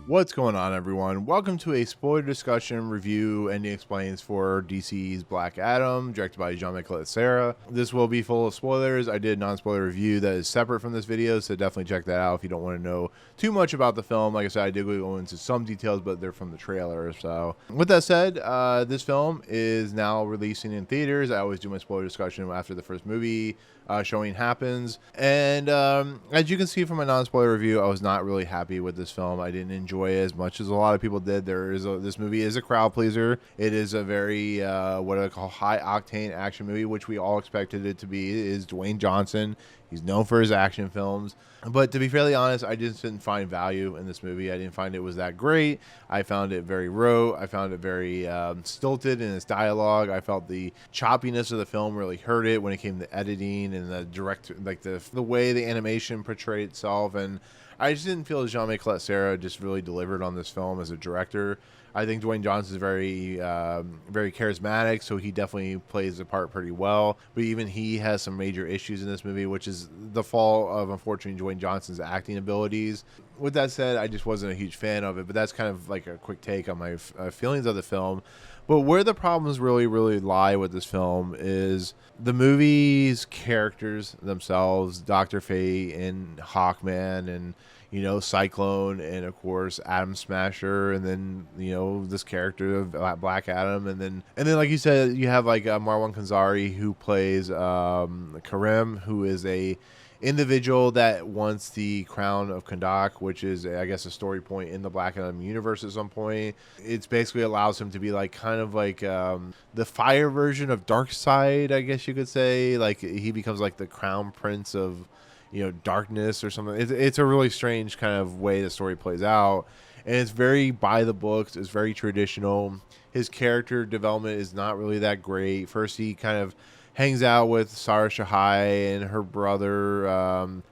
What's going on, everyone? Welcome to a spoiler discussion review and explains for DC's Black Adam, directed by Jean-Michel Serra. This will be full of spoilers. I did a non-spoiler review that is separate from this video, so definitely check that out if you don't want to know too much about the film. Like I said, I did go into some details, but they're from the trailer. So with that said, this film is now releasing in theaters. I always do my spoiler discussion after the first movie showing happens, and as you can see from my non-spoiler review, I was not really happy with this film. I didn't enjoy it as much as a lot of people did. This movie is a crowd pleaser. It is a very what I call high octane action movie, which we all expected it to be. It is Dwayne Johnson. He's known for his action films. But to be fairly honest, I just didn't find value in this movie. I didn't find it was that great. I found it very rote. I found it very stilted in its dialogue. I felt the choppiness of the film really hurt it when it came to editing and the direct, like the way the animation portrayed itself. And I just didn't feel Jean-Michel Serra just really delivered on this film as a director. I think Dwayne Johnson is very charismatic, so he definitely plays the part pretty well. But even he has some major issues in this movie, which is the fault of, unfortunately, Dwayne Johnson's acting abilities. With that said, I just wasn't a huge fan of it, but that's kind of like a quick take on my feelings of the film. But where the problems really lie with this film is the movie's characters themselves, Dr. Fate and Hawkman and, Cyclone, and of course Atom Smasher, and then this character of Black Adam, and then like you said, you have like Marwan Kenzari, who plays Karim, who is a individual that wants the crown of Kandak, which is, I guess, a story point in the Black Adam universe at some point. It's basically allows him to be like kind of like the fire version of Darkseid, I guess you could say. Like he becomes like the crown prince of darkness or something. It's a really strange kind of way the story plays out, and it's very by the books. It's very traditional. His character development is not really that great. First, he kind of hangs out with Sarah Shahai and her brother,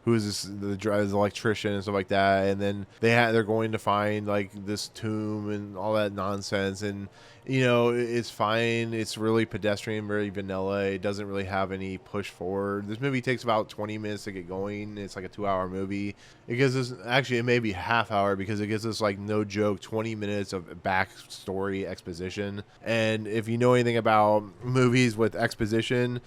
who is the electrician and stuff like that. And then they're going to find like this tomb and all that nonsense. And it's fine. It's really pedestrian, very vanilla. It doesn't really have any push forward. This movie takes about 20 minutes to get going. It's like a 2-hour movie. It gives us, actually, it may be half hour, because it gives us, like, no joke, 20 minutes of backstory exposition. And if you know anything about movies with exposition,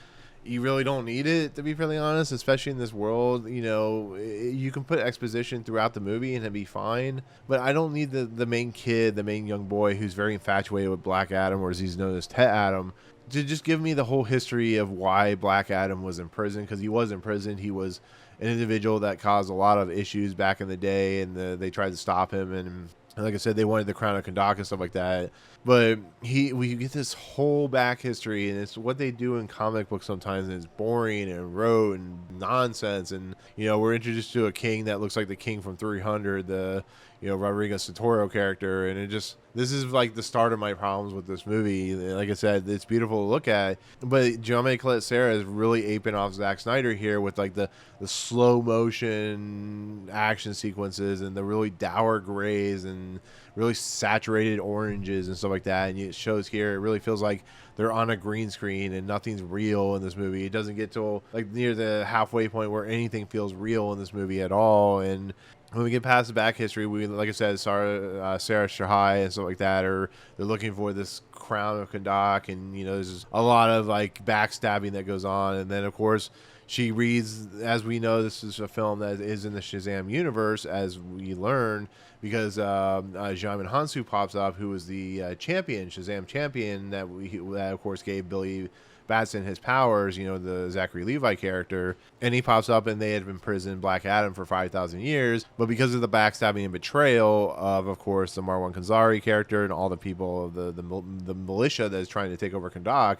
you really don't need it, to be fairly honest, especially in this world. You can put exposition throughout the movie and it'd be fine, but I don't need the main kid, the main young boy who's very infatuated with Black Adam, or as he's known as Tet Adam, to just give me the whole history of why Black Adam was in prison, because he was in prison. He was an individual that caused a lot of issues back in the day, and they tried to stop him, and like I said, they wanted the crown of Kandak and stuff like that. But we get this whole back history, and it's what they do in comic books sometimes, and it's boring and rote and nonsense. And we're introduced to a king that looks like the king from 300, the Rodrigo Santoro character, and this is like the start of my problems with this movie. Like I said, it's beautiful to look at, but Jean-Michel Serra is really aping off Zack Snyder here with like the slow motion action sequences and the really dour grays and really saturated oranges and stuff like that. And it shows here, it really feels like they're on a green screen and nothing's real in this movie. It doesn't get to like near the halfway point where anything feels real in this movie at all. And when we get past the back history, like I said, Sarah Shahai and stuff like that, or they're looking for this crown of Kandak, and there's a lot of like backstabbing that goes on. And then of course she reads, as we know, this is a film that is in the Shazam universe, as we learn, because Djimon Hounsou pops up, who was the champion, Shazam champion, that of course gave Billy Batson his powers, the Zachary Levi character, and he pops up, and they had been imprisoned Black Adam for 5,000 years, but because of the backstabbing and betrayal of course, the Marwan Kenzari character and all the people of the militia that is trying to take over Kandak,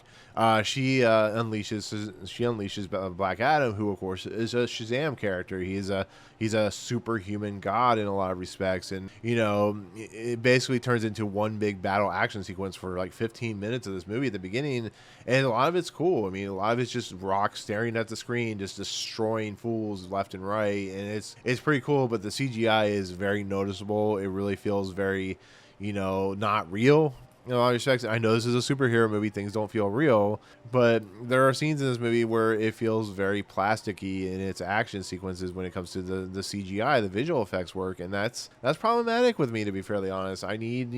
she unleashes Black Adam, who of course is a Shazam character. He's a superhuman god in a lot of respects, and it basically turns into one big battle action sequence for like 15 minutes of this movie at the beginning, and a lot of it's cool. I mean, a lot of it's just Rock staring at the screen, just destroying fools left and right, and it's pretty cool. But the CGI is very noticeable. It really feels very, not real. in a lot of respects. I know this is a superhero movie; things don't feel real, but there are scenes in this movie where it feels very plasticky in its action sequences when it comes to the CGI, the visual effects work, and that's problematic with me, to be fairly honest. I need,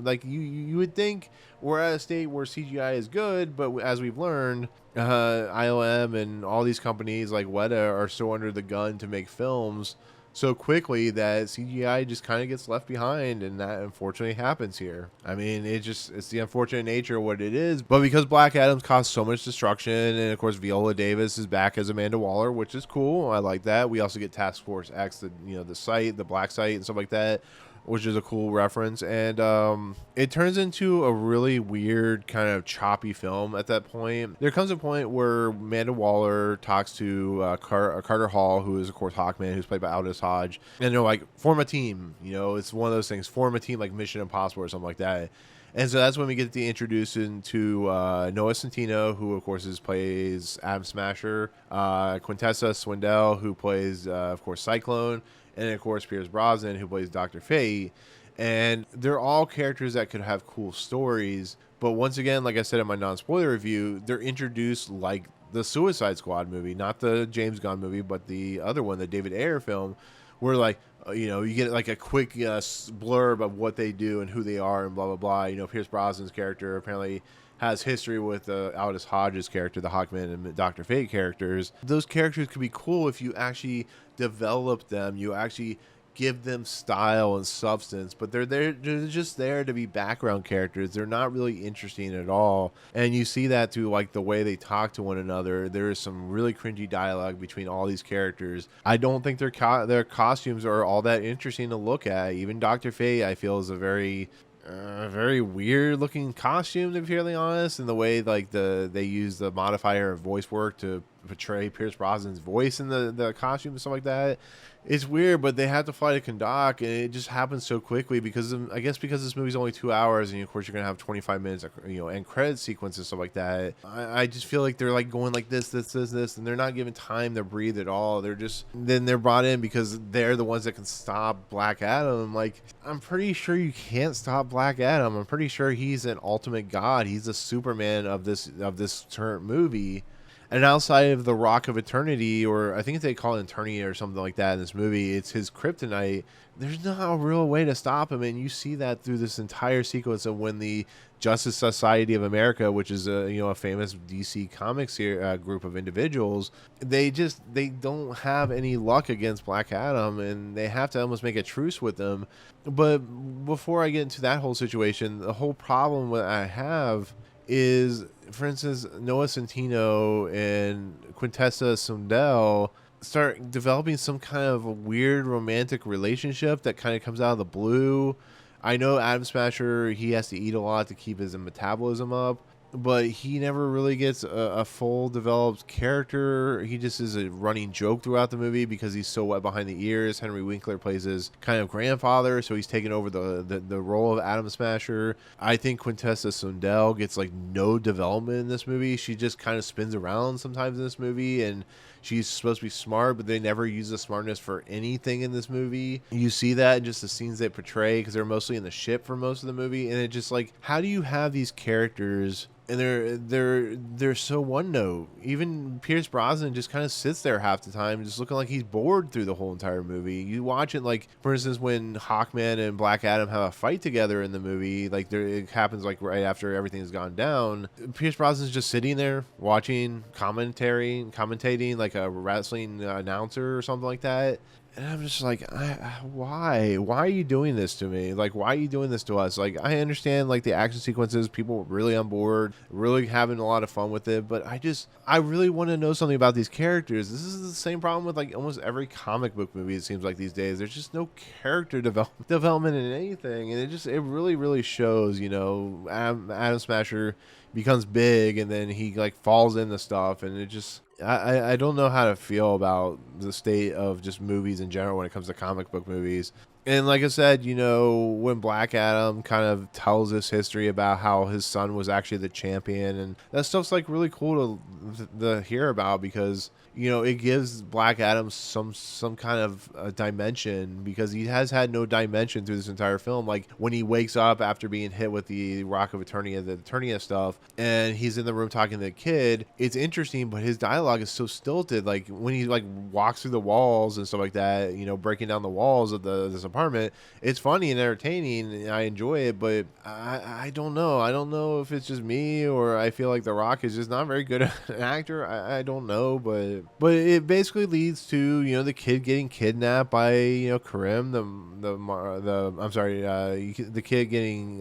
like you would think we're at a state where CGI is good, but as we've learned, ILM and all these companies like Weta are so under the gun to make films so quickly that CGI just kind of gets left behind, and that unfortunately happens here. I mean, it's the unfortunate nature of what it is. But because Black Adam's caused so much destruction, and of course Viola Davis is back as Amanda Waller, which is cool. I like that. We also get Task Force X, the site, the black site, and stuff like that, which is a cool reference. And it turns into a really weird kind of choppy film at that point. There comes a point where Amanda Waller talks to Carter Hall, who is, of course, Hawkman, who's played by Aldous Hodge. And they're like, form a team. It's one of those things. Form a team like Mission Impossible or something like that. And so that's when we get the introduction to Noah Centineo, who, of course, plays Atom Smasher, Quintessa Swindell, who plays, of course, Cyclone, and of course Pierce Brosnan, who plays Dr. Fate. And they're all characters that could have cool stories, but once again, like I said in my non-spoiler review, they're introduced like the Suicide Squad movie, not the James Gunn movie, but the other one, the David Ayer film, where like you get like a quick blurb of what they do and who they are and blah blah blah. Pierce Brosnan's character apparently has history with Aldous Hodge's character, the Hawkman and Dr. Fate characters. Those characters could be cool if you actually develop them, you actually give them style and substance, but they're just there to be background characters. They're not really interesting at all, and you see that through like the way they talk to one another. There is some really cringy dialogue between all these characters. I don't think their costumes are all that interesting to look at. Even Dr. Fate, I feel, is a very weird looking costume, to be fairly honest, and the way like they use the modifier of voice work to portray Pierce Brosnan's voice in the costume and stuff like that. It's weird, but they have to fly to Kahndaq, and it just happens so quickly because I guess because this movie's only 2 hours, and of course you're gonna have 25 minutes, end credit sequence and stuff like that. I just feel like they're like going like this, and they're not given time to breathe at all. They're brought in because they're the ones that can stop Black Adam. Like, I'm pretty sure you can't stop Black Adam. I'm pretty sure he's an ultimate god. He's the Superman of this current movie. And outside of the Rock of Eternity, or I think they call it Eternity or something like that in this movie, it's his kryptonite. There's not a real way to stop him, and you see that through this entire sequence of when the Justice Society of America, which is a famous DC Comics group of individuals, they don't have any luck against Black Adam, and they have to almost make a truce with them. But before I get into that whole situation, the whole problem that I have is, for instance, Noah Centineo and Quintessa Swindell start developing some kind of a weird romantic relationship that kind of comes out of the blue. I know Atom Smasher, he has to eat a lot to keep his metabolism up, but he never really gets a full developed character. He just is a running joke throughout the movie because he's so wet behind the ears. Henry Winkler plays his kind of grandfather, so he's taken over the role of Atom Smasher. I think Quintessa Swindell gets like no development in this movie. She just kind of spins around sometimes in this movie, and she's supposed to be smart, but they never use the smartness for anything in this movie. You see that in just the scenes they portray, because they're mostly in the ship for most of the movie, and it just like, how do you have these characters and they're so one note? Even Pierce Brosnan just kind of sits there half the time, just looking like he's bored through the whole entire movie. You watch it, like for instance, when Hawkman and Black Adam have a fight together in the movie, like it happens like right after everything's gone down. Pierce Brosnan's just sitting there watching commentating like a wrestling announcer or something like that. And I'm just like, why? Why are you doing this to me? Like, why are you doing this to us? Like, I understand, like, the action sequences, people were really on board, really having a lot of fun with it, but I really want to know something about these characters. This is the same problem with, like, almost every comic book movie, it seems like these days. There's just no character development in anything, and it really, really shows, Adam Smasher becomes big, and then he, like, falls into stuff, and I don't know how to feel about the state of just movies in general when it comes to comic book movies. And like I said, when Black Adam kind of tells this history about how his son was actually the champion, and that stuff's like really cool to hear about, because it gives Black Adam some kind of dimension, because he has had no dimension through this entire film. Like when he wakes up after being hit with the Rock of Eternia, the Eternia stuff, and he's in the room talking to the kid, it's interesting, but his dialogue is so stilted. Like when he like walks through the walls and stuff like that, breaking down the walls of this apartment, it's funny and entertaining, and I enjoy it, but I don't know. I don't know if it's just me, or I feel like The Rock is just not very good at an actor. I don't know, but it basically leads to the kid getting kidnapped by Karim, the kid getting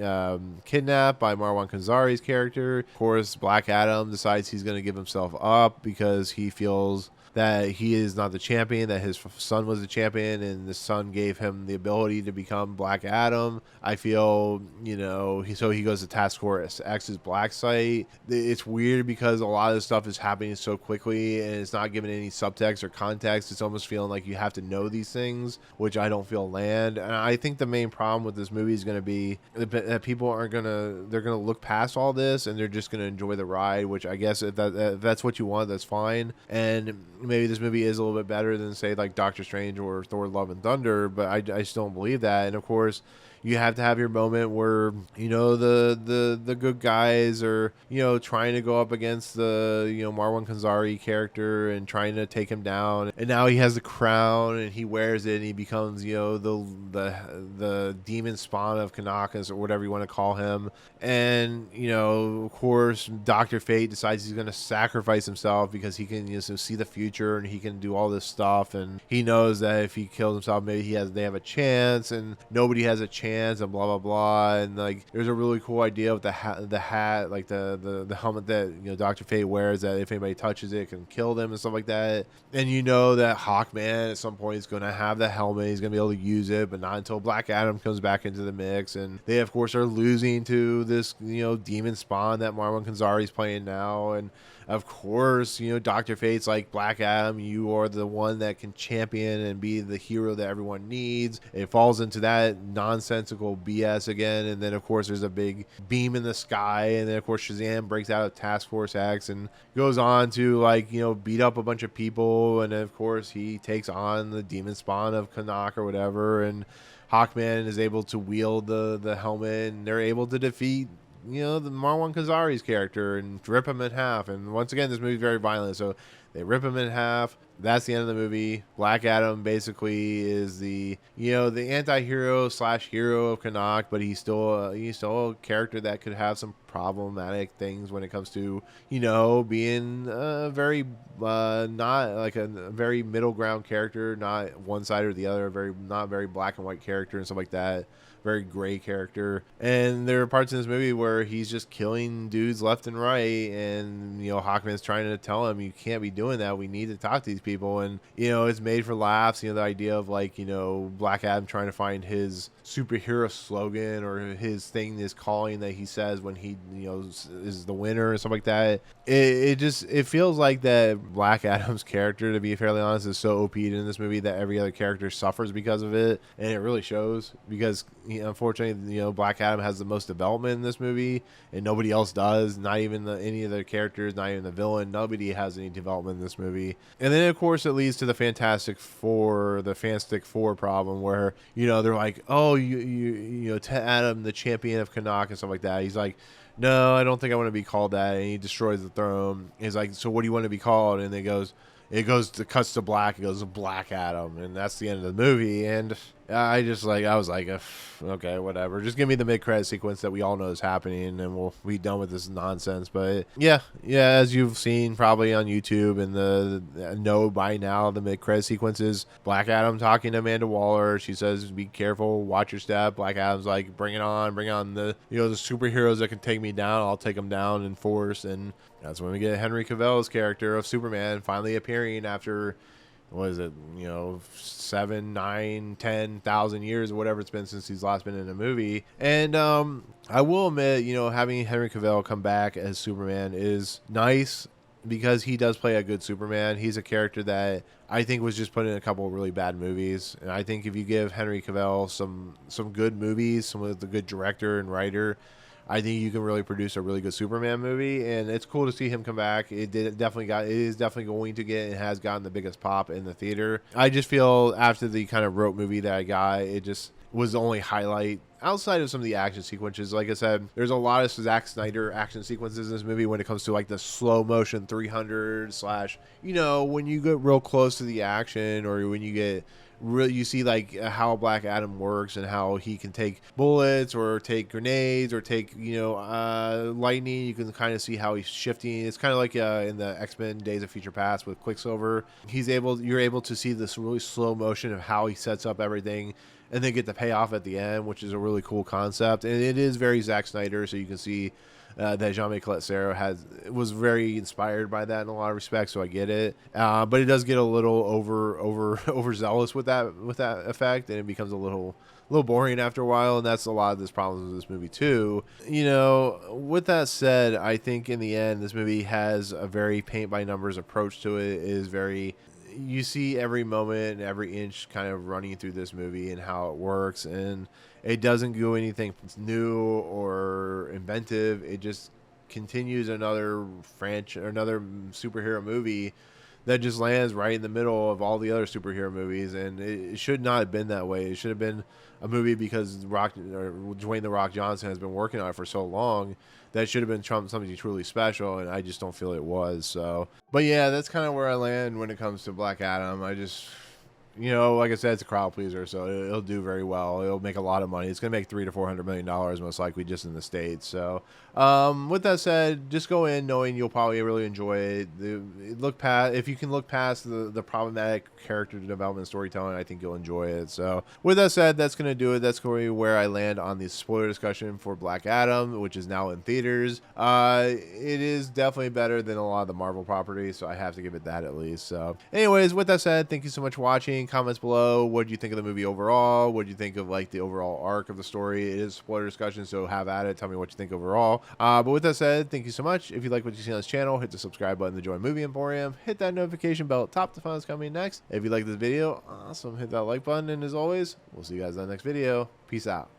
kidnapped by Marwan Kenzari's character. Of course, Black Adam decides he's going to give himself up because he feels that he is not the champion, that his son was the champion, and the son gave him the ability to become Black Adam. I feel, so he goes to Task Force X's black site. It's weird because a lot of this stuff is happening so quickly, and it's not given any subtext or context. It's almost feeling like you have to know these things, which I don't feel land. And I think the main problem with this movie is going to be that people aren't going to, they're going to look past all this, and they're just going to enjoy the ride, which I guess if that's what you want, that's fine. And maybe this movie is a little bit better than, say, like Doctor Strange or Thor Love and Thunder, but I just don't believe that. And of course, you have to have your moment where the good guys are trying to go up against the Marwan Kenzari character and trying to take him down, and now he has the crown and he wears it and he becomes the demon spawn of Kanakas, or whatever you want to call him. And of course, Dr. Fate decides he's going to sacrifice himself because he can see the future and he can do all this stuff, and he knows that if he kills himself, maybe they have a chance, and nobody has a chance, and blah blah blah. And like there's a really cool idea with the hat, like the helmet that Dr. Fate wears, that if anybody touches it can kill them and stuff like that. And that Hawkman at some point is going to have the helmet, he's going to be able to use it, but not until Black Adam comes back into the mix. And they of course are losing to this demon spawn that Marwan Kenzari is playing now. And of course, Dr. Fate's like, Black Adam, you are the one that can champion and be the hero that everyone needs. It falls into that nonsensical BS again. And then, of course, there's a big beam in the sky. And then, of course, Shazam breaks out of Task Force X and goes on to, beat up a bunch of people. And then, of course, he takes on the demon spawn of Kanak or whatever. And Hawkman is able to wield the helmet, and they're able to defeat the Marwan Kenzari's character and rip him in half. And once again, this movie is very violent, so they rip him in half. That's the end of the movie. Black Adam basically is the the anti-hero / hero of Kanak, but he's still a character that could have some problematic things when it comes to being very not like a very middle ground character, not one side or the other, not very black and white character and stuff like that. Very gray character. And there are parts in this movie where he's just killing dudes left and right, and Hawkman's trying to tell him, you can't be doing that, we need to talk to these people. And it's made for laughs, the idea of Black Adam trying to find his superhero slogan or his thing, his calling that he says when he is the winner and stuff like that. It feels like that Black Adam's character, to be fairly honest, is so OP'd in this movie that every other character suffers because of it, and it really shows, because unfortunately, Black Adam has the most development in this movie, and nobody else does. Not even any of the characters, not even the villain. Nobody has any development in this movie. And then, of course, it leads to the Fantastic Four problem, where they're like, oh, Adam, the champion of Kanak and stuff like that. He's like, no, I don't think I want to be called that. And he destroys the throne. He's like, so what do you want to be called? And cuts to black. It goes Black Adam, and that's the end of the movie. And I was like, okay, whatever. Just give me the mid-credit sequence that we all know is happening, and we'll be done with this nonsense. But yeah, as you've seen probably on YouTube and know by now, the mid-credit sequences, Black Adam talking to Amanda Waller. She says, be careful, watch your step. Black Adam's like, bring on the the superheroes that can take me down. I'll take them down in force. And that's when we get Henry Cavill's character of Superman finally appearing after, what is it, 7, 9, 10,000 years or whatever it's been since he's last been in a movie. And I will admit, having Henry Cavill come back as Superman is nice. because he does play a good Superman. He's a character that I think was just put in a couple of really bad movies, and I think if you give Henry Cavill some good movies, some with a good director and writer, I think you can really produce a really good Superman movie, and it's cool to see him come back. It is definitely going to get and has gotten the biggest pop in the theater. I just feel after the kind of rote movie that I got, it just was the only highlight outside of some of the action sequences. Like I said, there's a lot of Zack Snyder action sequences in this movie when it comes to like the slow motion 300 slash, you know, when you get real close to the action, or when you get you see like how Black Adam works and how he can take bullets or take grenades or take, you know, lightning. You can kind of see how he's shifting. It's kind of like in the X-Men Days of Future Past with Quicksilver. You're able to see this really slow motion of how he sets up everything and then get the payoff at the end, which is a really cool concept. And it is very Zack Snyder, so you can see that Jean-Michel Collet-Serra was very inspired by that in a lot of respects, so I get it. But it does get a little overzealous with that effect, and it becomes a little boring after a while, and that's a lot of this problems with this movie too. You know, with that said, I think in the end this movie has a very paint by numbers approach to it. It is very, you see every moment and every inch kind of running through this movie and how it works, and it doesn't do anything new or inventive. It just continues another superhero movie that just lands right in the middle of all the other superhero movies, and it should not have been that way. It should have been a movie because Dwayne "The Rock" Johnson has been working on it for so long that should have been something truly special, and I just don't feel it was. So, but yeah, that's kind of where I land when it comes to Black Adam. I just, you know, like I said, it's a crowd pleaser, so it'll do very well. It'll make a lot of money. It's going to make $300 to $400 million most likely just in the States. So, with that said, just go in knowing you'll probably really enjoy it. If you can look past the problematic character development storytelling, I think you'll enjoy it. So, with that said, that's going to do it. That's going to be where I land on the spoiler discussion for Black Adam, which is now in theaters. It is definitely better than a lot of the Marvel properties, so I have to give it that at least. So, anyways, with that said, thank you so much for watching. Comments below. What do you think of the movie overall? What do you think of like the overall arc of the story? It is a spoiler discussion, so have at it. Tell me what you think overall. But with that said, thank you so much. If you like what you see on this channel, hit the subscribe button to join Movie Emporium. Hit that notification bell at top to find what's coming next. If you like this video, awesome. Hit that like button, and as always, we'll see you guys in the next video. Peace out.